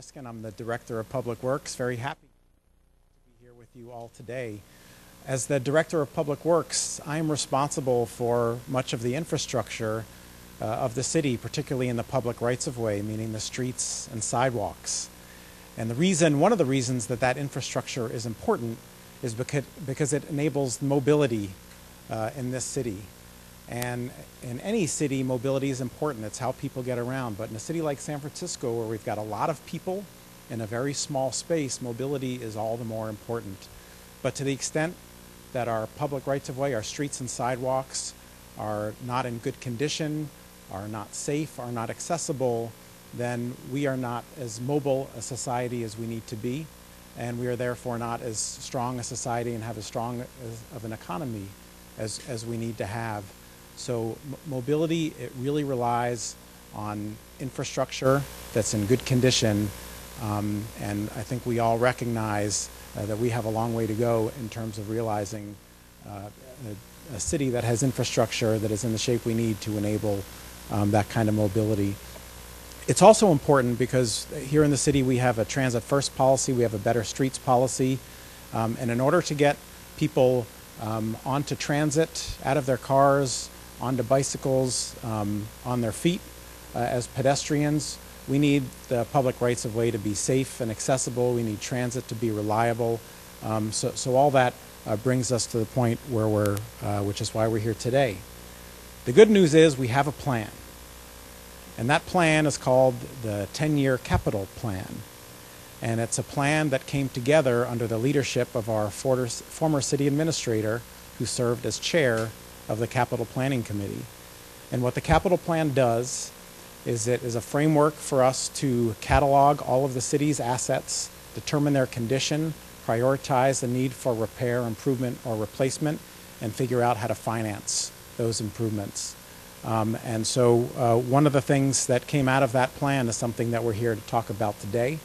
Riskin. I'm the Director of Public Works. Very happy to be here with you all today. As the Director of Public Works, I am responsible for much of the infrastructure of the city, particularly in the public rights-of-way, meaning the streets and sidewalks. And one of the reasons that that infrastructure is important is because it enables mobility in this city. And in any city, mobility is important. It's how people get around. But in a city like San Francisco, where we've got a lot of people in a very small space, mobility is all the more important. But to the extent that our public rights-of-way, our streets and sidewalks, are not in good condition, are not safe, are not accessible, then we are not as mobile a society as we need to be, and we are therefore not as strong a society and have as strong of an economy as we need to have. So mobility, it really relies on infrastructure that's in good condition, and I think we all recognize that we have a long way to go in terms of realizing a city that has infrastructure that is in the shape we need to enable that kind of mobility. It's also important because here in the city we have a transit first policy, we have a better streets policy, and in order to get people onto transit, out of their cars, onto bicycles, on their feet as pedestrians, we need the public rights-of-way to be safe and accessible. We need transit to be reliable. So all that brings us to the point where which is why we're here today. The good news is we have a plan. And that plan is called the 10-year capital plan. And it's a plan that came together under the leadership of our former city administrator, who served as chair of the Capital Planning Committee. And what the capital plan does is it is a framework for us to catalog all of the city's assets, determine their condition, prioritize the need for repair, improvement, or replacement, and figure out how to finance those improvements. And so one of the things that came out of that plan is something that we're here to talk about today.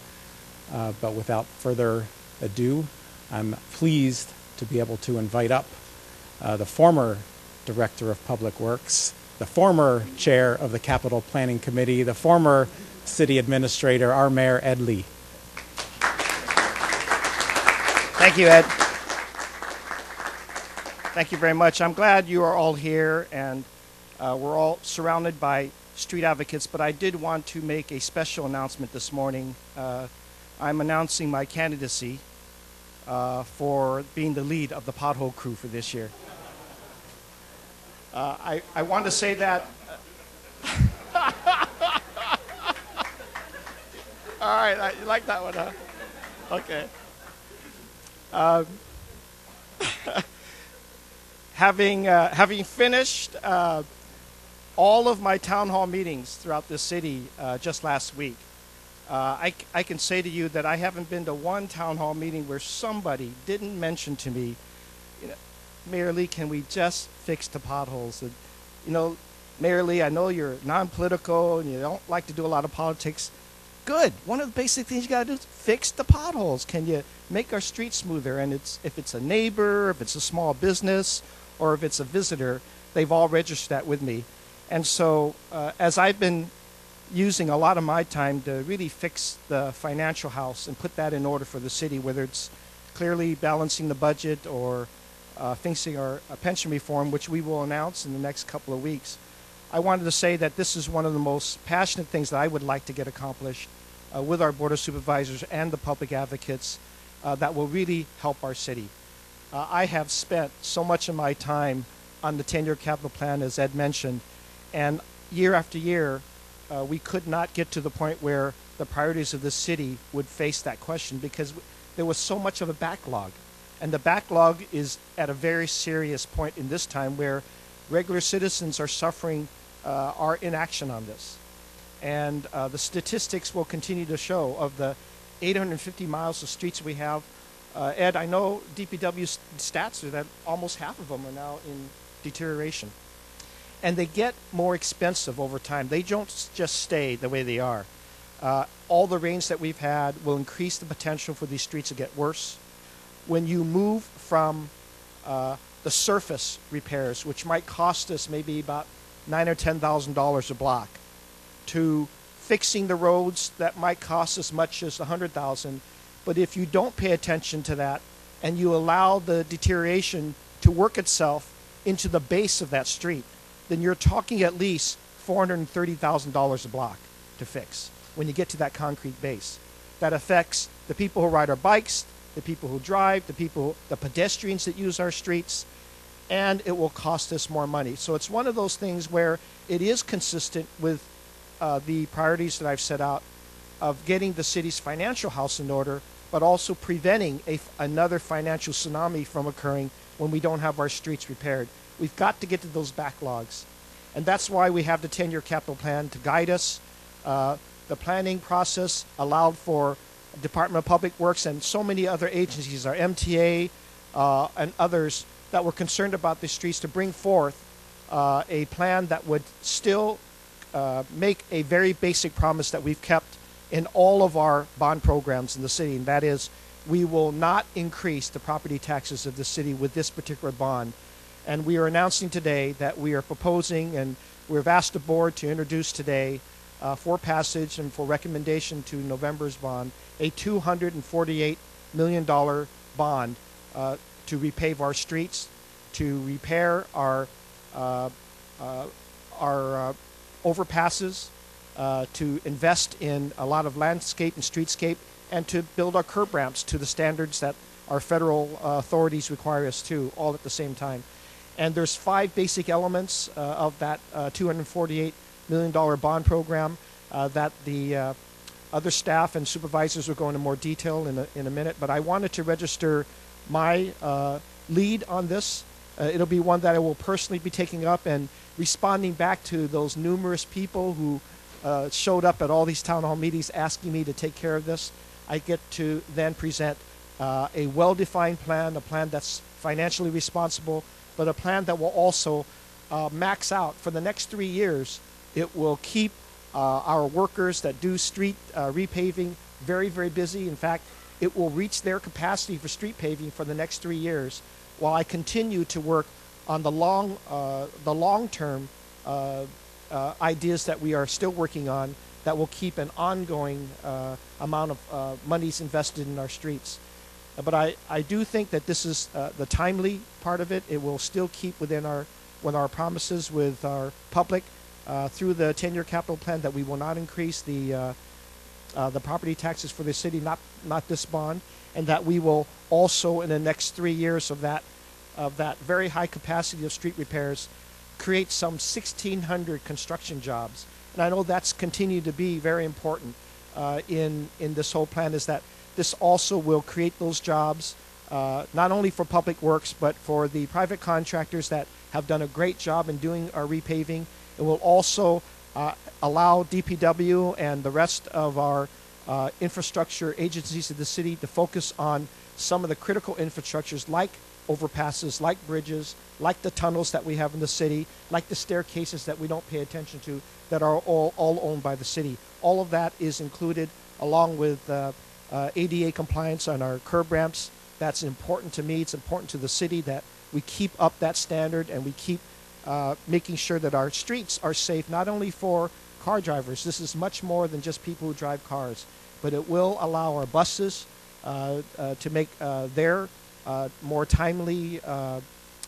But without further ado, I'm pleased to be able to invite up the former Director of Public Works, the former Chair of the Capital Planning Committee, the former City Administrator, our Mayor, Ed Lee. Thank you, Ed. Thank you very much. I'm glad you are all here, and we're all surrounded by street advocates, but I did want to make a special announcement this morning. I'm announcing my candidacy for being the lead of the pothole crew for this year. I want to say that. All right, you like that one, huh? Okay. Having finished all of my town hall meetings throughout the city just last week, I can say to you that I haven't been to one town hall meeting where somebody didn't mention to me, you know, Mayor Lee, can we just fix the potholes? And, you know, Mayor Lee, I know you're non-political and you don't like to do a lot of politics. Good. One of the basic things you got to do is fix the potholes. Can you make our streets smoother? And if it's a neighbor, if it's a small business, or if it's a visitor, they've all registered that with me. And so as I've been using a lot of my time to really fix the financial house and put that in order for the city, whether it's clearly balancing the budget or fixing our pension reform, which we will announce in the next couple of weeks, I wanted to say that this is one of the most passionate things that I would like to get accomplished with our Board of Supervisors and the public advocates that will really help our city. I have spent so much of my time on the 10-year capital plan, as Ed mentioned, and year after year, we could not get to the point where the priorities of the city would face that question because there was so much of a backlog. And the backlog is at a very serious point in this time where regular citizens are suffering our inaction on this. And the statistics will continue to show of the 850 miles of streets we have. Ed, I know DPW stats are that almost half of them are now in deterioration. And they get more expensive over time. They don't just stay the way they are. All the rains that we've had will increase the potential for these streets to get worse. When you move from the surface repairs, which might cost us maybe about $9,000 or $10,000 a block, to fixing the roads that might cost as much as $100,000. But if you don't pay attention to that and you allow the deterioration to work itself into the base of that street, then you're talking at least $430,000 a block to fix when you get to that concrete base. That affects the people who ride our bikes, the people who drive, the pedestrians that use our streets, and it will cost us more money. So it's one of those things where it is consistent with the priorities that I've set out of getting the city's financial house in order, but also preventing another financial tsunami from occurring when we don't have our streets repaired. We've got to get to those backlogs. And that's why we have the 10-year capital plan to guide us. The planning process allowed for Department of Public Works and so many other agencies, our MTA and others that were concerned about the streets, to bring forth a plan that would still make a very basic promise that we've kept in all of our bond programs in the city, and that is we will not increase the property taxes of the city with this particular bond. And we are announcing today that we are proposing, and we've asked the board to introduce today for passage and for recommendation to November's bond, a $248 million bond to repave our streets, to repair our overpasses, to invest in a lot of landscape and streetscape, and to build our curb ramps to the standards that our federal authorities require us to, all at the same time. And there's 5 basic elements of that $248 million bond program that the other staff and supervisors will go into more detail in a minute. But I wanted to register my lead on this. It'll be one that I will personally be taking up and responding back to those numerous people who showed up at all these town hall meetings asking me to take care of this. I get to then present a well-defined plan, a plan that's financially responsible, but a plan that will also max out for the next 3 years. It will keep our workers that do street repaving very, very busy. In fact, it will reach their capacity for street paving for the next 3 years, while I continue to work on the long-term ideas that we are still working on that will keep an ongoing amount of monies invested in our streets. But I do think that this is the timely part of it. It will still keep within our promises with our public through the 10-year capital plan that we will not increase the property taxes for the city, not this bond, and that we will also in the next 3 years of that very high capacity of street repairs create some 1,600 construction jobs. And I know that's continued to be very important in this whole plan, is that this also will create those jobs not only for public works but for the private contractors that have done a great job in doing our repaving. It will also allow DPW and the rest of our infrastructure agencies of the city to focus on some of the critical infrastructures like overpasses, like bridges, like the tunnels that we have in the city, like the staircases that we don't pay attention to, that are all owned by the city. All of that is included along with ADA compliance on our curb ramps. That's important to me. It's important to the city that we keep up that standard and we keep making sure that our streets are safe, not only for car drivers. This is much more than just people who drive cars, but it will allow our buses to make their more timely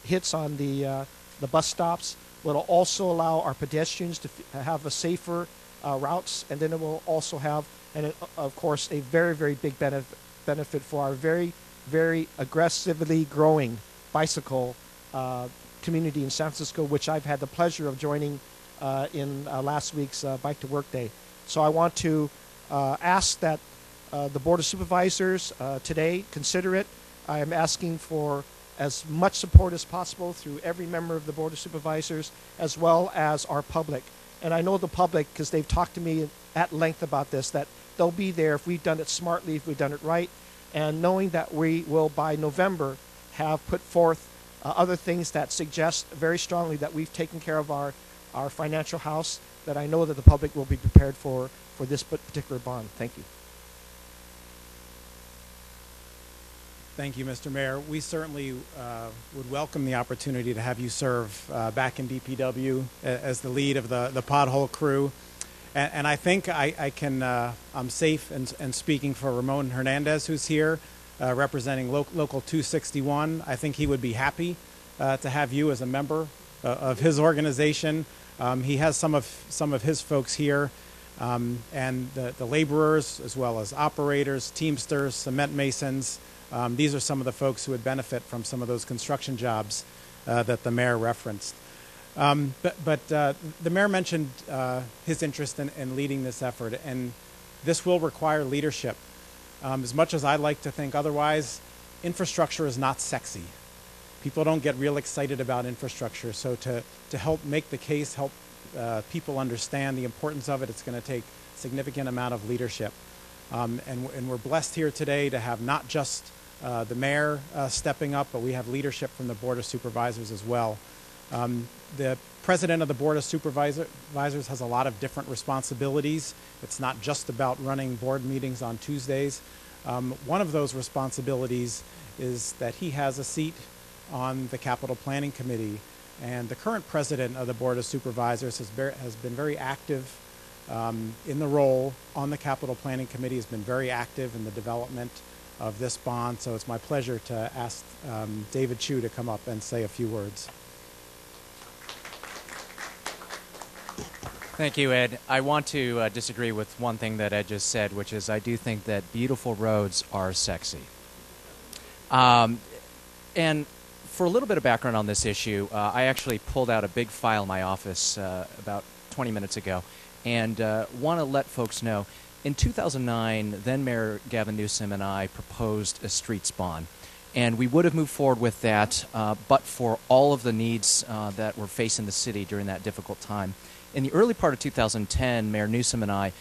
hits on the bus stops. It will also allow our pedestrians to have a safer routes, and then it will also have, and of course, a very, very big benefit for our very, very aggressively growing bicycle community in San Francisco, which I've had the pleasure of joining in last week's Bike to Work Day. So I want to ask that the Board of Supervisors today consider it. I am asking for as much support as possible through every member of the Board of Supervisors, as well as our public. And I know the public, because they've talked to me at length about this, that they'll be there if we've done it smartly, if we've done it right, and knowing that we will, by November, have put forth other things that suggest very strongly that we've taken care of our financial house, that I know that the public will be prepared for this particular bond. Thank you. Thank you, Mr. Mayor. We certainly would welcome the opportunity to have you serve back in DPW as the lead of the pothole crew. And I think I'm safe in speaking for Ramon Hernandez, who's here, representing Local 261. I think he would be happy to have you as a member of his organization. He has some of his folks here, and the laborers, as well as operators, teamsters, cement masons. These are some of the folks who would benefit from some of those construction jobs that the mayor referenced. But the mayor mentioned his interest in leading this effort, and this will require leadership. As much as I like to think otherwise, infrastructure is not sexy. People don't get real excited about infrastructure, so to help make the case, help people understand the importance of it, it's going to take a significant amount of leadership. And we're blessed here today to have not just the mayor stepping up, but we have leadership from the Board of Supervisors as well. The president of the Board of Supervisors has a lot of different responsibilities. It's not just about running board meetings on Tuesdays. One of those responsibilities is that he has a seat on the Capital Planning Committee, and the current president of the Board of Supervisors has been very active in the role on the Capital Planning Committee, has been very active in the development of this bond. So it's my pleasure to ask David Chiu to come up and say a few words. Thank you, Ed. I want to disagree with one thing that Ed just said, which is I do think that beautiful roads are sexy. And for a little bit of background on this issue, I actually pulled out a big file in my office about 20 minutes ago, and want to let folks know, in 2009, then Mayor Gavin Newsom and I proposed a streets bond. And we would have moved forward with that, but for all of the needs that were facing the city during that difficult time. In the early part of 2010, Mayor Newsom and I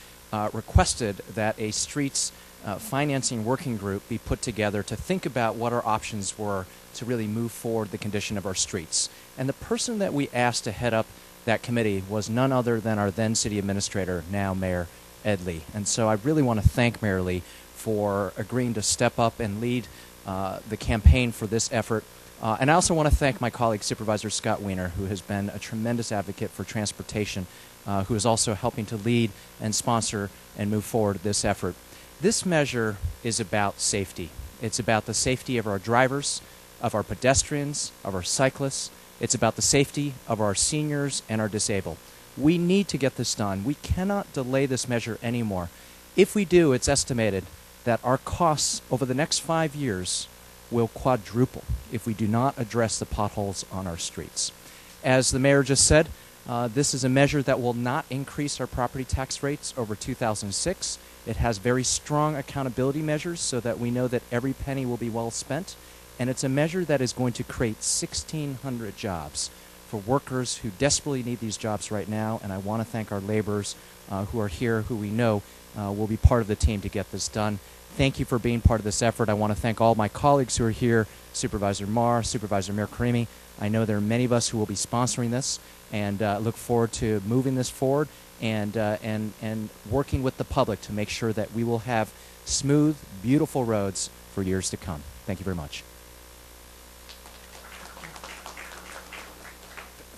requested that a streets financing working group be put together to think about what our options were to really move forward the condition of our streets. And the person that we asked to head up that committee was none other than our then city administrator, now Mayor Ed Lee. And so I really want to thank Mayor Lee for agreeing to step up and lead the campaign for this effort. And I also want to thank my colleague, Supervisor Scott Wiener, who has been a tremendous advocate for transportation, who is also helping to lead and sponsor and move forward this effort. This measure is about safety. It's about the safety of our drivers, of our pedestrians, of our cyclists. It's about the safety of our seniors and our disabled. We need to get this done. We cannot delay this measure anymore. If we do, it's estimated that our costs over the next 5 years will quadruple if we do not address the potholes on our streets. As the mayor just said, this is a measure that will not increase our property tax rates over 2006. It has very strong accountability measures so that we know that every penny will be well spent. And it's a measure that is going to create 1,600 jobs for workers who desperately need these jobs right now. And I want to thank our laborers who are here, who we know will be part of the team to get this done. Thank you for being part of this effort. I want to thank all my colleagues who are here, Supervisor Marr, Supervisor Mayor Karimi. I know there are many of us who will be sponsoring this, and look forward to moving this forward and working with the public to make sure that we will have smooth, beautiful roads for years to come. Thank you very much.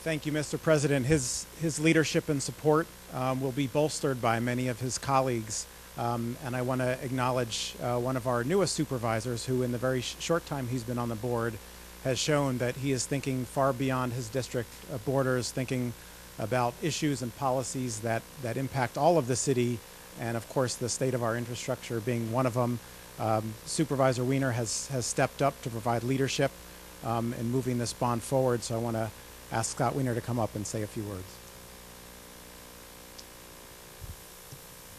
Thank you, Mr. President. His leadership and support will be bolstered by many of his colleagues. And I want to acknowledge one of our newest supervisors who in the very short time he's been on the board has shown that he is thinking far beyond his district borders, thinking about issues and policies that impact all of the city, and of course the state of our infrastructure being one of them. Supervisor Wiener has stepped up to provide leadership in moving this bond forward, so I want to ask Scott Wiener to come up and say a few words.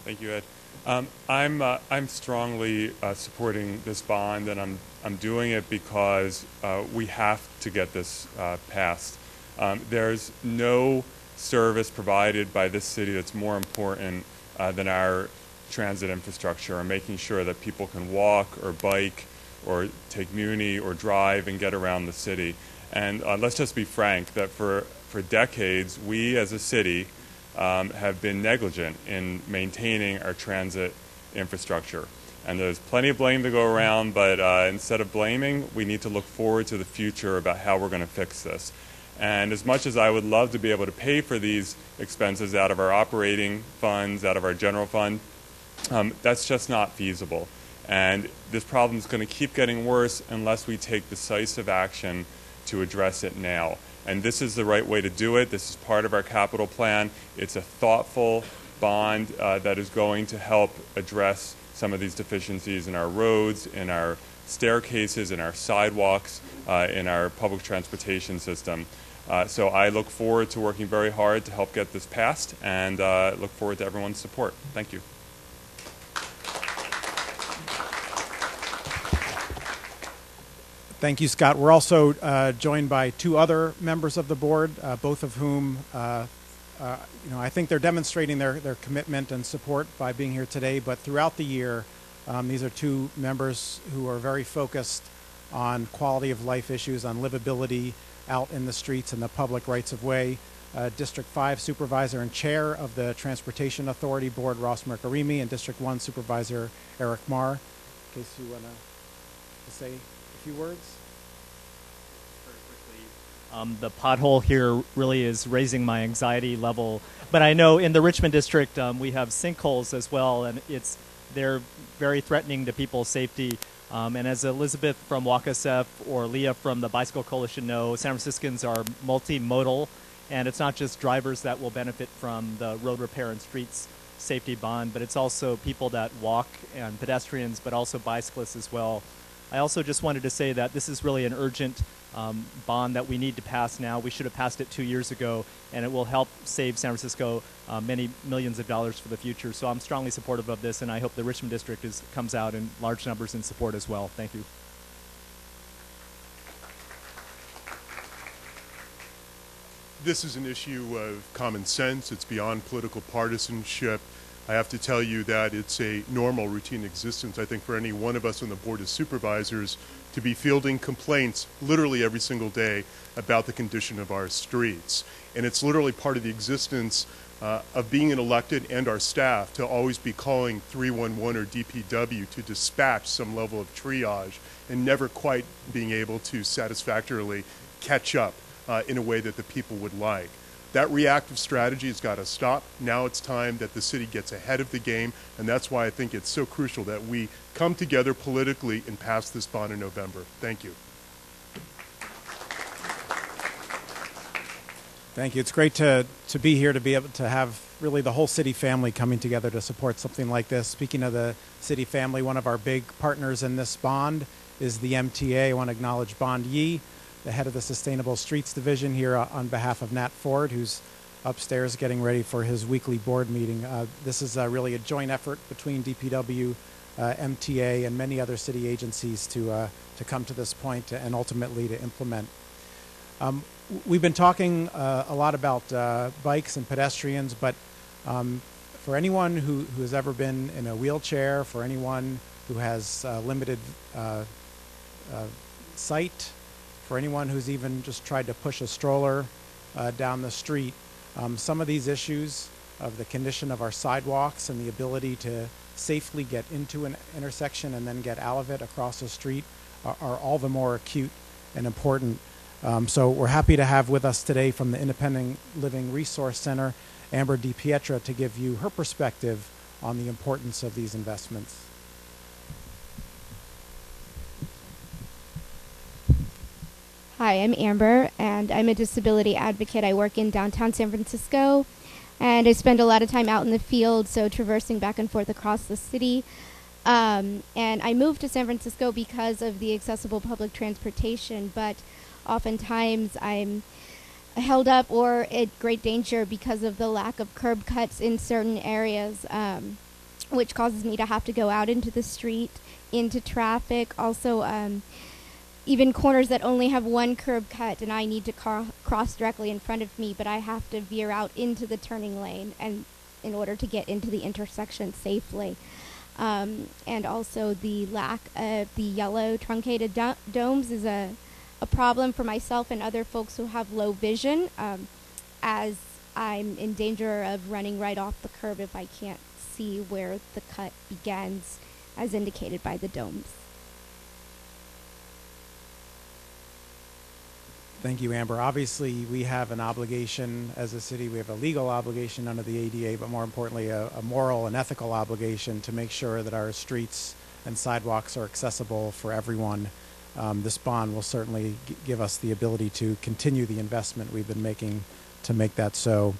Thank you, Ed. I'm strongly supporting this bond, and I'm doing it because we have to get this passed. There's no service provided by this city that's more important than our transit infrastructure and making sure that people can walk or bike or take Muni or drive and get around the city. And let's just be frank that for decades, we as a city have been negligent in maintaining our transit infrastructure. And there's plenty of blame to go around, but instead of blaming, we need to look forward to the future about how we're going to fix this. And as much as I would love to be able to pay for these expenses out of our operating funds, out of our general fund, that's just not feasible. And this problem is going to keep getting worse unless we take decisive action to address it now. And this is the right way to do it. This is part of our capital plan. It's a thoughtful bond that is going to help address some of these deficiencies in our roads, in our staircases, in our sidewalks, in our public transportation system. So I look forward to working very hard to help get this passed, and look forward to everyone's support. Thank you. Thank you, Scott. We're also joined by two other members of the board, both of whom, I think they're demonstrating their commitment and support by being here today. But throughout the year, these are two members who are very focused on quality of life issues, on livability out in the streets and the public rights of way. District 5 Supervisor and Chair of the Transportation Authority Board, Ross Mercarimi, and District 1 Supervisor Eric Marr. In case you want to say a few words. Very quickly, the pothole here really is raising my anxiety level. But I know in the Richmond district we have sinkholes as well, and they're very threatening to people's safety. And as Elizabeth from WACSF or Leah from the Bicycle Coalition know, San Franciscans are multimodal, and it's not just drivers that will benefit from the road repair and streets safety bond, but it's also people that walk and pedestrians, but also bicyclists as well. I also just wanted to say that this is really an urgent bond that we need to pass now. We should have passed it 2 years ago, and it will help save San Francisco many millions of dollars for the future. So I'm strongly supportive of this, and I hope the Richmond district comes out in large numbers in support as well. Thank you. This is an issue of common sense. It's beyond political partisanship. I have to tell you that it's a normal routine existence, I think, for any one of us on the Board of Supervisors to be fielding complaints literally every single day about the condition of our streets. And it's literally part of the existence of being an elected and our staff to always be calling 311 or DPW to dispatch some level of triage and never quite being able to satisfactorily catch up in a way that the people would like. That reactive strategy has got to stop. Now it's time that the city gets ahead of the game, and that's why I think it's so crucial that we come together politically and pass this bond in November. Thank you. Thank you. It's great to be here, to be able to have really the whole city family coming together to support something like this. Speaking of the city family, one of our big partners in this bond is the MTA. I want to acknowledge Bond Yee, the head of the Sustainable Streets Division, here on behalf of Nat Ford, who's upstairs getting ready for his weekly board meeting. This is really a joint effort between DPW, MTA, and many other city agencies to come to this point and ultimately to implement. We've been talking a lot about bikes and pedestrians, but for anyone who has ever been in a wheelchair, for anyone who has limited sight, for anyone who's even just tried to push a stroller down the street, some of these issues of the condition of our sidewalks and the ability to safely get into an intersection and then get out of it across the street are all the more acute and important. So we're happy to have with us today from the Independent Living Resource Center, Amber DiPietra, to give you her perspective on the importance of these investments. Hi, I'm Amber, and I'm a disability advocate. I work in downtown San Francisco, and I spend a lot of time out in the field, so traversing back and forth across the city. And I moved to San Francisco because of the accessible public transportation, but oftentimes I'm held up or at great danger because of the lack of curb cuts in certain areas, which causes me to have to go out into the street, into traffic. Also, even corners that only have one curb cut and I need to cross directly in front of me, but I have to veer out into the turning lane and in order to get into the intersection safely. And also the lack of the yellow truncated domes is a problem for myself and other folks who have low vision, as I'm in danger of running right off the curb if I can't see where the cut begins, as indicated by the domes. Thank you, Amber. Obviously, we have an obligation as a city. We have a legal obligation under the ADA, but more importantly, a moral and ethical obligation to make sure that our streets and sidewalks are accessible for everyone. This bond will certainly give us the ability to continue the investment we've been making to make that so.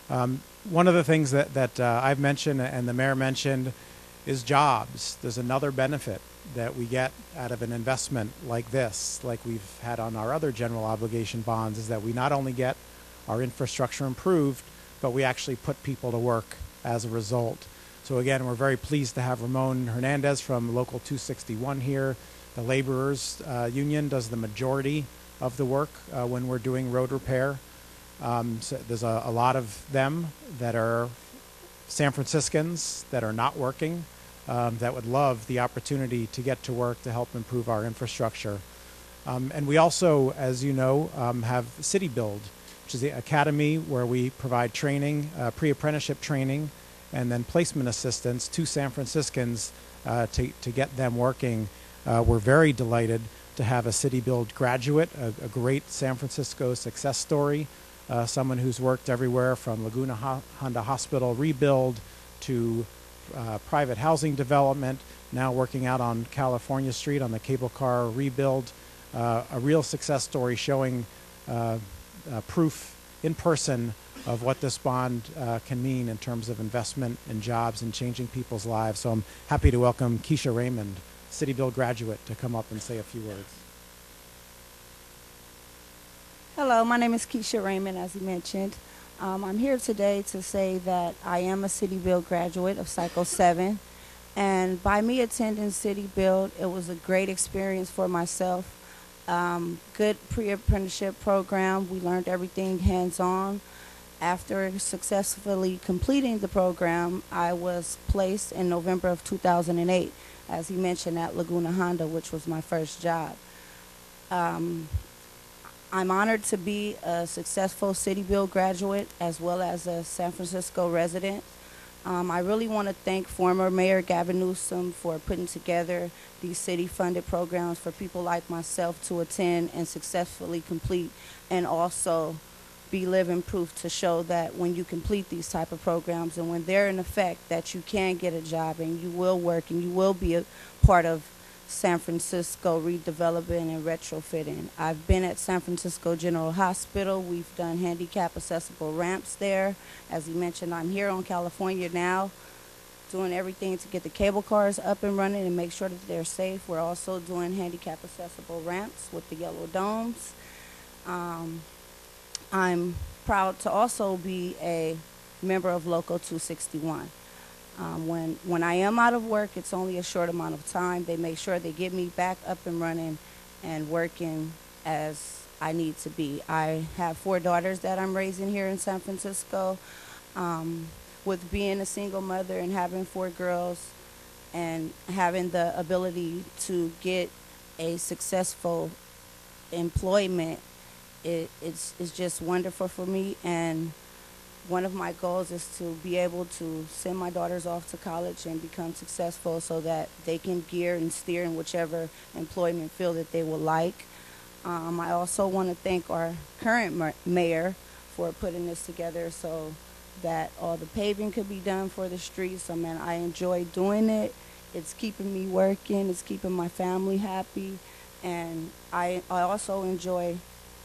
One of the things that I've mentioned and the mayor mentioned is jobs. There's another benefit that we get out of an investment like this, like we've had on our other general obligation bonds, is that we not only get our infrastructure improved, but we actually put people to work as a result. So again, we're very pleased to have Ramon Hernandez from Local 261 here. The Laborers Union does the majority of the work when we're doing road repair. So there's a lot of them that are San Franciscans that are not working, that would love the opportunity to get to work to help improve our infrastructure. And we also, as you know, have City Build, which is the academy where we provide training, pre-apprenticeship training, and then placement assistance to San Franciscans to get them working. We're very delighted to have a City Build graduate, a great San Francisco success story, someone who's worked everywhere from Laguna Honda Hospital rebuild to private housing development, now working out on California Street on the cable car rebuild. A real success story showing proof in person of what this bond can mean in terms of investment in jobs and changing people's lives. So I'm happy to welcome Keisha Raymond, City Build graduate, to come up and say a few words. Hello, my name is Keisha Raymond, as you mentioned. I'm here today to say that I am a City Build graduate of Cycle 7. And by me attending City Build, it was a great experience for myself. Good pre-apprenticeship program. We learned everything hands-on. After successfully completing the program, I was placed in November of 2008, as you mentioned, at Laguna Honda, which was my first job. I'm honored to be a successful City Build graduate as well as a San Francisco resident. I really want to thank former Mayor Gavin Newsom for putting together these city-funded programs for people like myself to attend and successfully complete, and also be living proof to show that when you complete these type of programs and when they're in effect, that you can get a job and you will work and you will be a part of San Francisco redeveloping and retrofitting. I've been at San Francisco General Hospital. We've done handicap accessible ramps there. As you mentioned, I'm here on California now, doing everything to get the cable cars up and running and make sure that they're safe. We're also doing handicap accessible ramps with the yellow domes. I'm proud to also be a member of Local 261. When I am out of work, it's only a short amount of time. They make sure they get me back up and running and working as I need to be. I have 4 daughters that I'm raising here in San Francisco. With being a single mother and having 4 girls and having the ability to get a successful employment, it's just wonderful for me. And one of my goals is to be able to send my daughters off to college and become successful so that they can gear and steer in whichever employment field that they would like. I also want to thank our current mayor for putting this together so that all the paving could be done for the streets. I mean, I enjoy doing it. It's keeping me working. It's keeping my family happy. And I also enjoy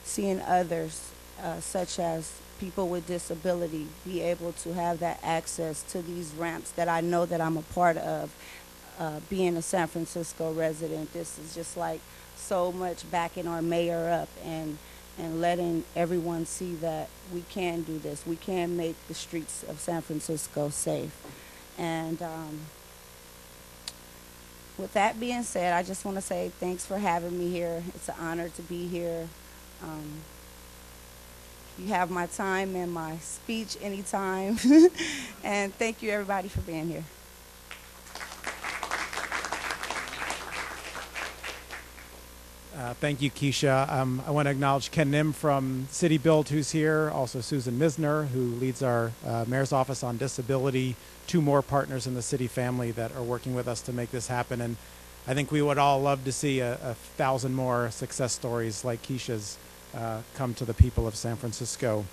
seeing others, such as people with disability, be able to have that access to these ramps that I know that I'm a part of. Being a San Francisco resident, this is just like so much backing our mayor up and letting everyone see that we can do this. We can make the streets of San Francisco safe. And with that being said, I just want to say thanks for having me here. It's an honor to be here. You have my time and my speech anytime. And thank you, everybody, for being here. Thank you, Keisha. I want to acknowledge Ken Nim from City Build, who's here, also Susan Misner, who leads our Mayor's Office on Disability, 2 more partners in the city family that are working with us to make this happen. And I think we would all love to see 1,000 more success stories like Keisha's come to the people of San Francisco.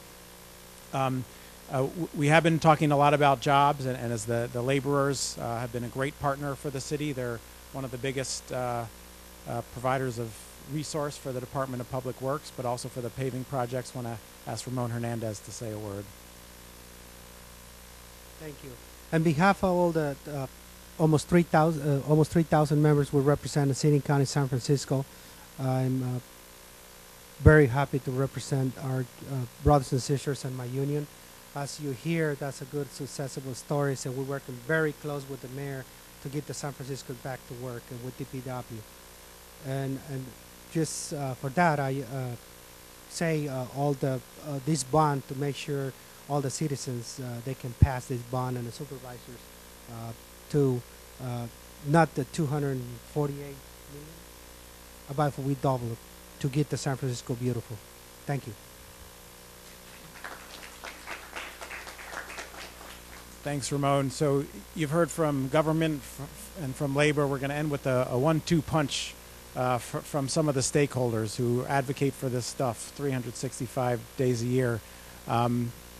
We have been talking a lot about jobs, and as the laborers have been a great partner for the city. They're one of the biggest providers of resource for the Department of Public Works, but also for the paving projects. Want to ask Ramon Hernandez to say a word. Thank you. On behalf of all the almost 3,000 members we represent the city and county of San Francisco, I'm very happy to represent our brothers and sisters and my union. As you hear, that's a good, successful story, and we're working very close with the mayor to get the San Francisco back to work and with DPW. And just for that, I say all the this bond to make sure all the citizens they can pass this bond, and the supervisors to not the 248 million, about we double to get the San Francisco beautiful. Thank you. Thanks, Ramon. So you've heard from government and from labor. We're going to end with a 1-2 punch from some of the stakeholders who advocate for this stuff 365 days a year.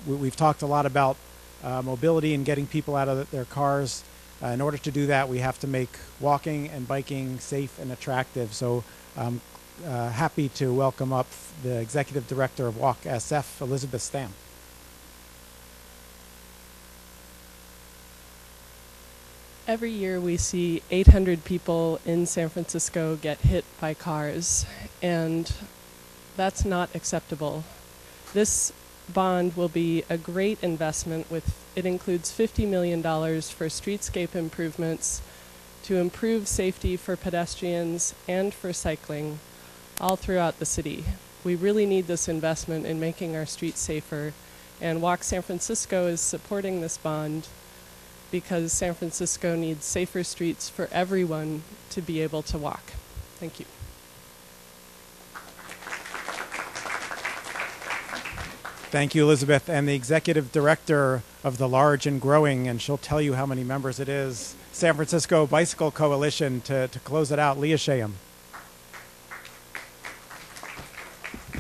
We've talked a lot about mobility and getting people out of their cars. In order to do that, we have to make walking and biking safe and attractive. So I'm happy to welcome up the Executive Director of Walk SF, Elizabeth Stamp. Every year we see 800 people in San Francisco get hit by cars, and that's not acceptable. This bond will be a great investment. It includes $50 million for streetscape improvements to improve safety for pedestrians and for cycling all throughout the city. We really need this investment in making our streets safer, and Walk San Francisco is supporting this bond because San Francisco needs safer streets for everyone to be able to walk. Thank you. Thank you, Elizabeth. And the Executive Director of the large and growing, and she'll tell you how many members it is, San Francisco Bicycle Coalition, to close it out, Leah Shaham. I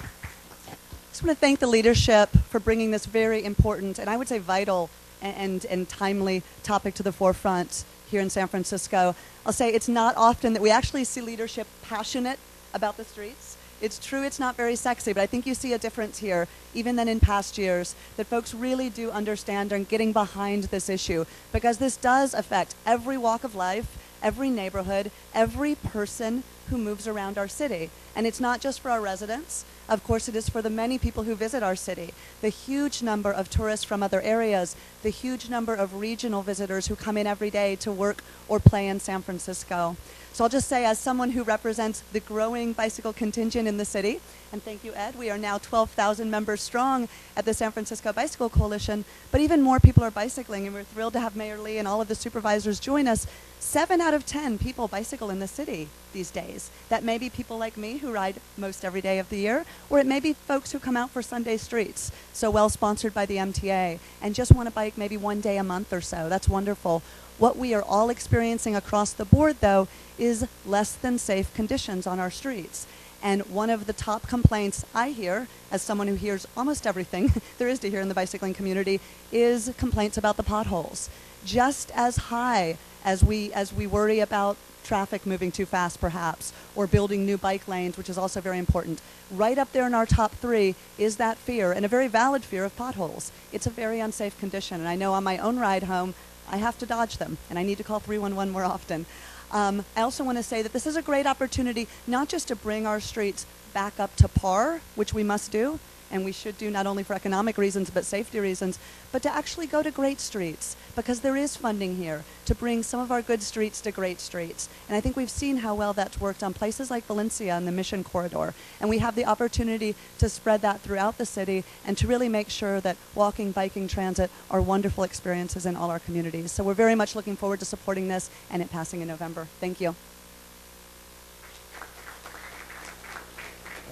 just want to thank the leadership for bringing this very important, and I would say vital, and timely topic to the forefront here in San Francisco. I'll say it's not often that we actually see leadership passionate about the streets. It's true it's not very sexy, but I think you see a difference here, even than in past years, that folks really do understand and getting behind this issue, because this does affect every walk of life, every neighborhood, every person who moves around our city. And it's not just for our residents. Of course, it is for the many people who visit our city, the huge number of tourists from other areas, the huge number of regional visitors who come in every day to work or play in San Francisco. So I'll just say, as someone who represents the growing bicycle contingent in the city, and thank you, Ed, we are now 12,000 members strong at the San Francisco Bicycle Coalition, but even more people are bicycling, and we're thrilled to have Mayor Lee and all of the supervisors join us. 7 out of 10 people bicycle in the city these days. That may be people like me who ride most every day of the year, or it may be folks who come out for Sunday Streets, so well sponsored by the MTA, and just want to bike maybe one day a month or so. That's wonderful. What we are all experiencing across the board, though, is less than safe conditions on our streets. And one of the top complaints I hear, as someone who hears almost everything there is to hear in the bicycling community, is complaints about the potholes. Just as high as we worry about traffic moving too fast, perhaps, or building new bike lanes, which is also very important. Right up there in our top 3 is that fear, and a very valid fear, of potholes. It's a very unsafe condition, and I know on my own ride home, I have to dodge them, and I need to call 311 more often. I also want to say that this is a great opportunity not just to bring our streets back up to par, which we must do, and we should do not only for economic reasons but safety reasons, but to actually go to great streets, because there is funding here to bring some of our good streets to great streets. And I think we've seen how well that's worked on places like Valencia and the Mission Corridor. And we have the opportunity to spread that throughout the city and to really make sure that walking, biking, transit are wonderful experiences in all our communities. So we're very much looking forward to supporting this and it passing in November. Thank you.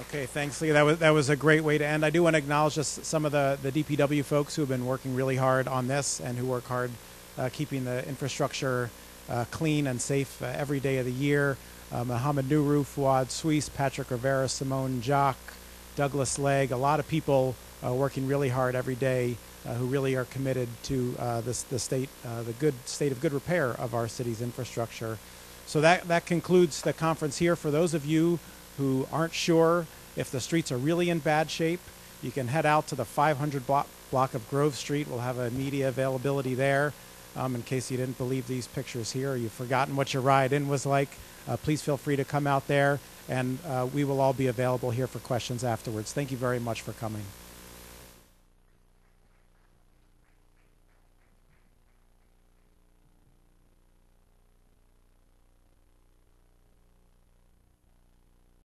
Okay, thanks, Leah. That was a great way to end. I do want to acknowledge just some of the DPW folks who have been working really hard on this and who work hard keeping the infrastructure clean and safe every day of the year. Mohamed Nuru, Fuad Suisse, Patrick Rivera, Simone Jacques, Douglas Legg, a lot of people working really hard every day who really are committed to the good state of good repair of our city's infrastructure. So that concludes the conference here. For those of you who aren't sure if the streets are really in bad shape, you can head out to the 500 block of Grove Street. We'll have a media availability there. In case you didn't believe these pictures here, or you've forgotten what your ride in was like, please feel free to come out there, and we will all be available here for questions afterwards. Thank you very much for coming.